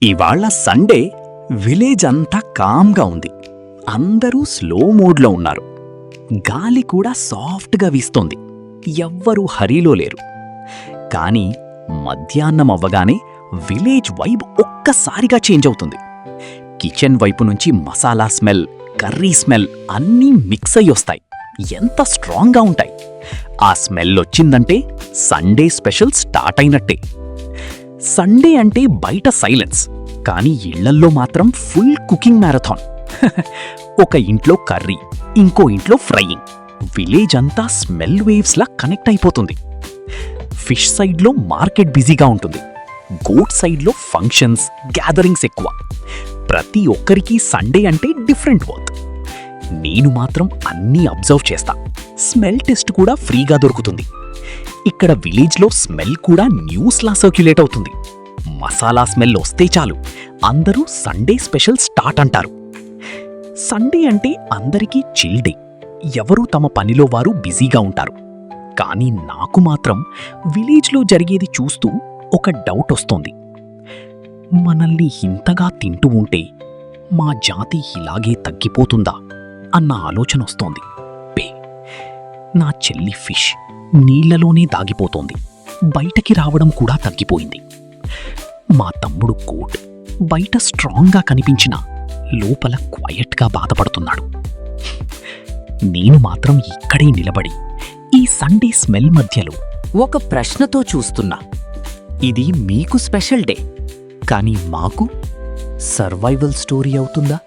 ఇవాళ Sunday village అంతా కామ్గా ఉంది. అందరూ స్లో మోడ్లో ఉన్నారు. గాలి కూడా సాఫ్ట్గా వీస్తోంది. ఎవ్వరూ హరీలో లేరు. కానీ మధ్యాహ్నం అవ్వగానే విలేజ్ వైబ్ ఒక్కసారిగా చేంజ్ అవుతుంది. కిచెన్ వైపు నుంచి మసాలా స్మెల్, కర్రీ స్మెల్ అన్నీ మిక్స్ అయ్యి వస్తాయి. ఎంత స్ట్రాంగ్గా ఉంటాయి. ఆ స్మెల్ వచ్చిందంటే సండే స్పెషల్ స్టార్ట్ అయినట్టే. సండే అంటే బయట సైలెన్స్, కానీ ఇళ్లల్లో మాత్రం ఫుల్ కుకింగ్ మ్యారథాన్. ఒక ఇంట్లో కర్రీ, ఇంకో ఇంట్లో ఫ్రైయింగ్. విలేజ్ అంతా స్మెల్ వేవ్స్లా కనెక్ట్ అయిపోతుంది. ఫిష్ సైడ్లో మార్కెట్ బిజీగా ఉంటుంది. గోట్ సైడ్లో ఫంక్షన్స్, గ్యాదరింగ్స్ ఎక్కువ. ప్రతి ఒక్కరికి సండే అంటే డిఫరెంట్ వర్క్. నేను మాత్రం అన్నీ అబ్జర్వ్ చేస్తా. స్మెల్ టెస్ట్ కూడా ఫ్రీగా దొరుకుతుంది. ఇక్కడ విలేజ్లో స్మెల్ కూడా న్యూస్లా సర్క్యులేట్ అవుతుంది. మసాలా స్మెల్ వస్తే చాలు అందరూ సండే స్పెషల్ స్టార్ట్ అంటారు. సండే అంటే అందరికీ చిల్ డే. ఎవరూ తమ పనిలో వారు బిజీగా ఉంటారు. కానీ నాకు మాత్రం విలేజ్లో జరిగేది చూస్తూ ఒక డౌట్ వస్తోంది. మనల్ని ఇంతగా తింటూ ఉంటే మా జాతి ఇలాగే తగ్గిపోతుందా అన్న ఆలోచన వస్తోంది. నా చెల్లి ఫిష్ నీళ్లలోనే దాగిపోతోంది. బయటకి రావడం కూడా తగ్గిపోయింది. మా తమ్ముడు కోట్ బయట స్ట్రాంగ్గా కనిపించినా లోపల క్వయట్గా బాధపడుతున్నాడు. నేను మాత్రం ఇక్కడే నిలబడి ఈ సండే స్మెల్ మధ్యలో ఒక ప్రశ్నతో చూస్తున్నా. ఇది మీకు స్పెషల్ డే, కానీ మాకు సర్వైవల్ స్టోరీ అవుతుందా?